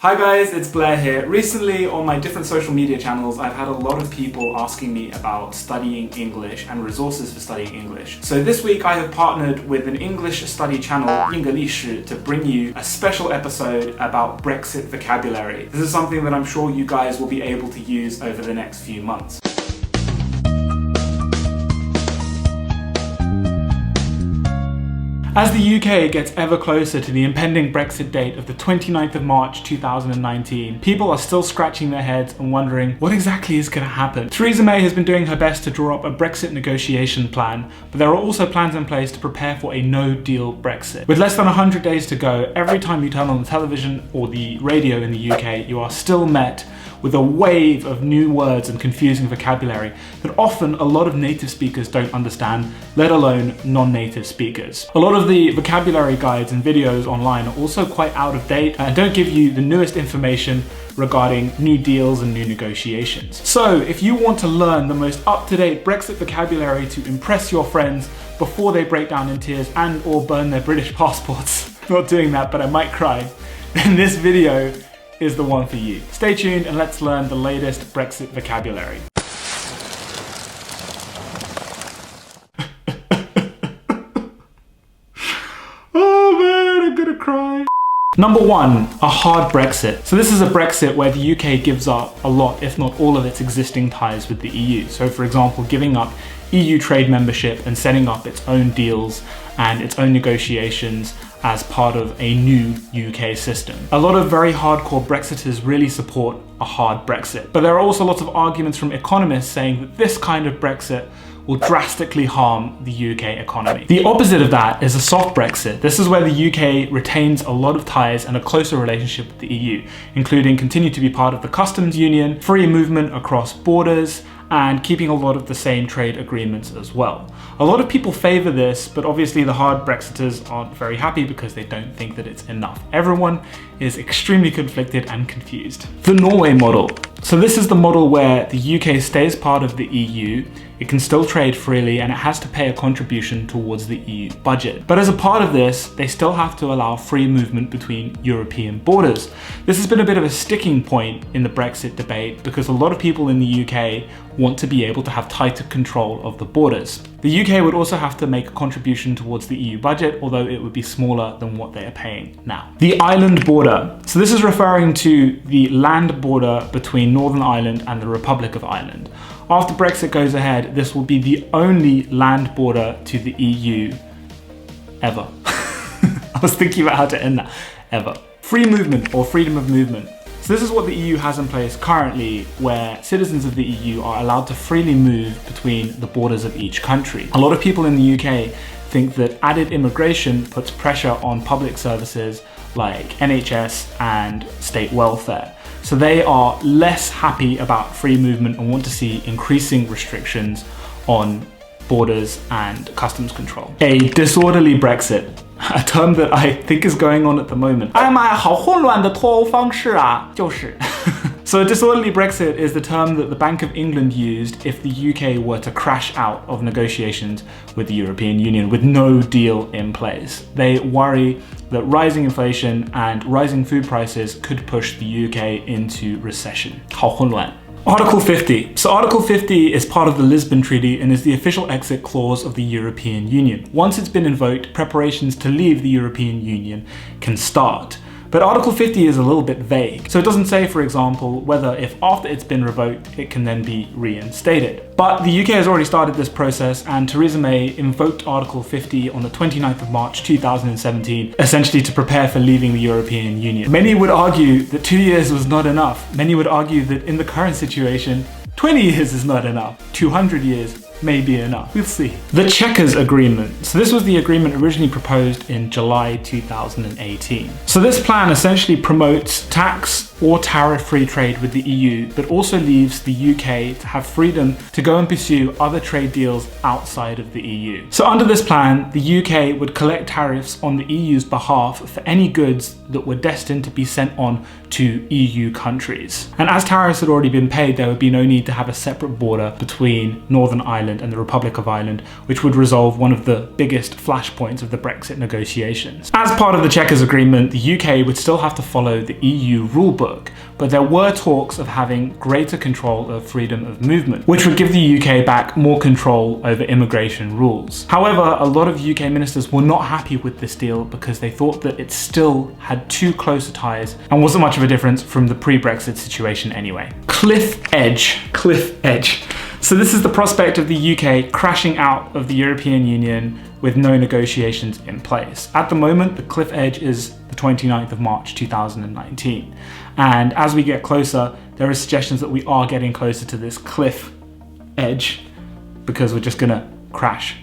Hi guys, it's Blair here. Recently on my different social media channels, I've had a lot of people asking me about studying English and resources for studying English. So this week I have partnered with an English study channel, 英格历史, to bring you a special episode about Brexit vocabulary. This is something that I'm sure you guys will be able to use over the next few months. As the UK gets ever closer to the impending Brexit date of the 29th of March 2019, people are still scratching their heads and wondering what exactly is going to happen. Theresa May has been doing her best to draw up a Brexit negotiation plan, but there are also plans in place to prepare for a no-deal Brexit. With less than 100 days to go, every time you turn on the television or the radio in the UK, you are still met with a wave of new words and confusing vocabulary that often a lot of native speakers don't understand, let alone non-native speakers. A lot of the vocabulary guides and videos online are also quite out of date and don't give you the newest information regarding new deals and new negotiations. So if you want to learn the most up-to-date Brexit vocabulary to impress your friends before they break down in tears and or burn their British passports, not doing that but I might cry, then this video is the one for you. Stay tuned and let's learn the latest Brexit vocabulary. Oh man, I'm gonna cry. Number one, a hard Brexit. So this is a Brexit where the UK gives up a lot, if not all of its existing ties with the EU. So for example, giving up EU trade membership and setting up its own deals and its own negotiations as part of a new UK system. A lot of very hardcore Brexiters really support a hard Brexit, but there are also lots of arguments from economists saying that this kind of Brexit will drastically harm the UK economy. The opposite of that is a soft Brexit. This is where the UK retains a lot of ties and a closer relationship with the EU, including continue to be part of the customs union, free movement across borders, and keeping a lot of the same trade agreements as well. A lot of people favour this, but obviously the hard Brexiters aren't very happy because they don't think that it's enough. Everyone is extremely conflicted and confused. The Norway Model. So this is the model where the UK stays part of the EU, it can still trade freely, and it has to pay a contribution towards the EU budget. But as a part of this, they still have to allow free movement between European borders. This has been a bit of a sticking point in the Brexit debate because a lot of people in the UK want to be able to have tighter control of the borders. The UK would also have to make a contribution towards the EU budget, although it would be smaller than what they are paying now. The island border. So this is referring to the land border between Northern Ireland and the Republic of Ireland. After Brexit goes ahead, this will be the only land border to the EU ever. I was thinking about how to end that. Ever. Free movement or freedom of movement. So this is what the EU has in place currently, where citizens of the EU are allowed to freely move between the borders of each country. A lot of people in the UK think that added immigration puts pressure on public services like NHS and state welfare. So they are less happy about free movement and want to see increasing restrictions on borders and customs control. A disorderly Brexit, a term that I think is going on at the moment. 哎妈呀，好混乱的脱欧方式啊，就是。So a disorderly Brexit is the term that the Bank of England used if the UK were to crash out of negotiations with the European Union with no deal in place. They worry that rising inflation and rising food prices could push the UK into recession. 好混乱。Article 50. So Article 50 is part of the Lisbon Treaty and is the official exit clause of the European Union. Once it's been invoked, preparations to leave the European Union can start. But Article 50 is a little bit vague. So it doesn't say, for example, whether if after it's been revoked, it can then be reinstated. But the UK has already started this process, and Theresa May invoked Article 50 on the 29th of March 2017, essentially to prepare for leaving the European Union. Many would argue that 2 years was not enough. Many would argue that in the current situation, 20 years is not enough. 200 years may be enough. We'll see. The Chequers Agreement. So this was the agreement originally proposed in July 2018. So this plan essentially promotes tax or tariff-free trade with the EU, but also leaves the UK to have freedom to go and pursue other trade deals outside of the EU. So under this plan, the UK would collect tariffs on the EU's behalf for any goods that were destined to be sent on to EU countries. And as tariffs had already been paid, there would be no need to have a separate border between Northern Ireland and the Republic of Ireland, which would resolve one of the biggest flashpoints of the Brexit negotiations. As part of the Chequers Agreement, the UK would still have to follow the EU rulebook, but there were talks of having greater control of freedom of movement, which would give the UK back more control over immigration rules. However, a lot of UK ministers were not happy with this deal because they thought that it still had too close ties and wasn't much of a difference from the pre-Brexit situation anyway. Cliff edge. So this is the prospect of the UK crashing out of the European Union with no negotiations in place. At the moment, the cliff edge is the 29th of March 2019. And as we get closer, there are suggestions that we are getting closer to this cliff edge because we're just gonna crash,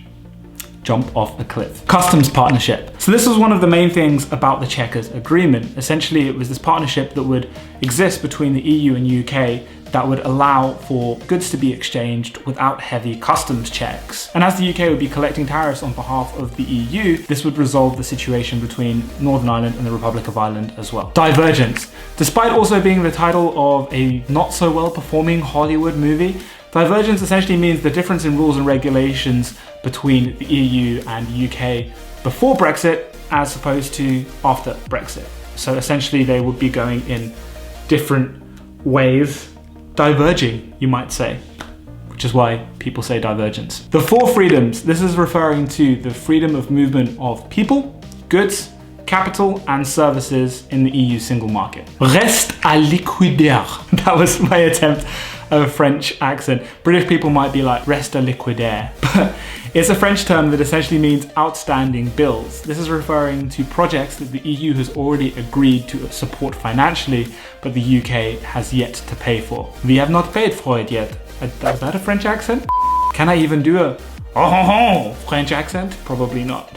jump off a cliff. Customs partnership. So this was one of the main things about the Chequers Agreement. Essentially, it was this partnership that would exist between the EU and UK that would allow for goods to be exchanged without heavy customs checks. And as the UK would be collecting tariffs on behalf of the EU, this would resolve the situation between Northern Ireland and the Republic of Ireland as well. Divergence. Despite also being the title of a not so well performing Hollywood movie, Divergence essentially means the difference in rules and regulations between the EU and UK before Brexit as opposed to after Brexit. So essentially they would be going in different ways, diverging, you might say, which is why people say divergence. The 4 freedoms. This is referring to the freedom of movement of people, goods, capital and services in the EU single market. Reste à liquider. That was my attempt of a French accent. British people might be like reste à liquider, but it's a French term that essentially means outstanding bills. This is referring to projects that the EU has already agreed to support financially, but the UK has yet to pay for. We have not paid for it yet. Is that a French accent? Can I even do a French accent? Probably not.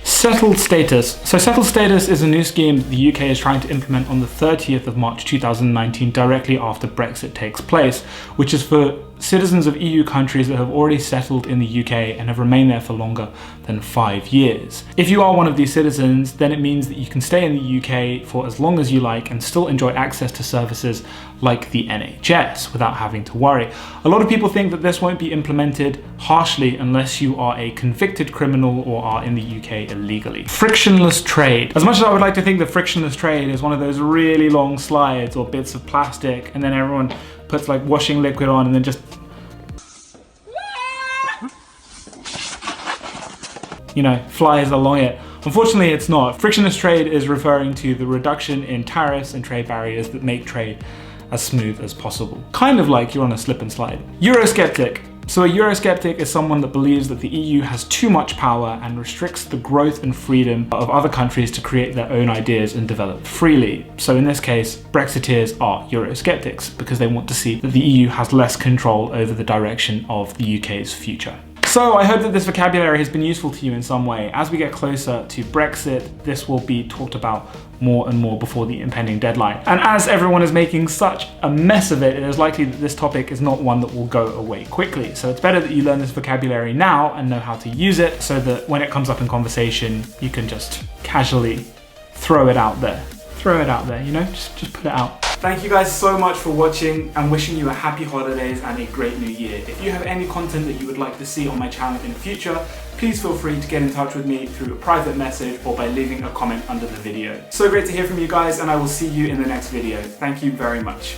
Settled status. So settled status is a new scheme the UK is trying to implement on the 30th of March 2019, directly after Brexit takes place, which is for citizens of EU countries that have already settled in the UK and have remained there for longer than 5 years. If you are one of these citizens, then it means that you can stay in the UK for as long as you like and still enjoy access to services like the NHS without having to worry. A lot of people think that this won't be implemented harshly unless you are a convicted criminal or are in the UK illegally. Frictionless trade. As much as I would like to think that frictionless trade is one of those really long slides or bits of plastic and then everyone puts like washing liquid on and then just, you know, flies along it. Unfortunately, it's not. Frictionless trade is referring to the reduction in tariffs and trade barriers that make trade as smooth as possible. Kind of like you're on a slip and slide. Eurosceptic. So a Eurosceptic is someone that believes that the EU has too much power and restricts the growth and freedom of other countries to create their own ideas and develop freely. So in this case, Brexiteers are Eurosceptics because they want to see that the EU has less control over the direction of the UK's future. So I hope that this vocabulary has been useful to you in some way. As we get closer to Brexit, this will be talked about more and more before the impending deadline. And as everyone is making such a mess of it, it is likely that this topic is not one that will go away quickly. So it's better that you learn this vocabulary now and know how to use it so that when it comes up in conversation, you can just casually throw it out there. Throw it out there, you know, just put it out. Thank you guys so much for watching and wishing you a happy holidays and a great new year. If you have any content that you would like to see on my channel in the future, please feel free to get in touch with me through a private message or by leaving a comment under the video. So great to hear from you guys and I will see you in the next video. Thank you very much.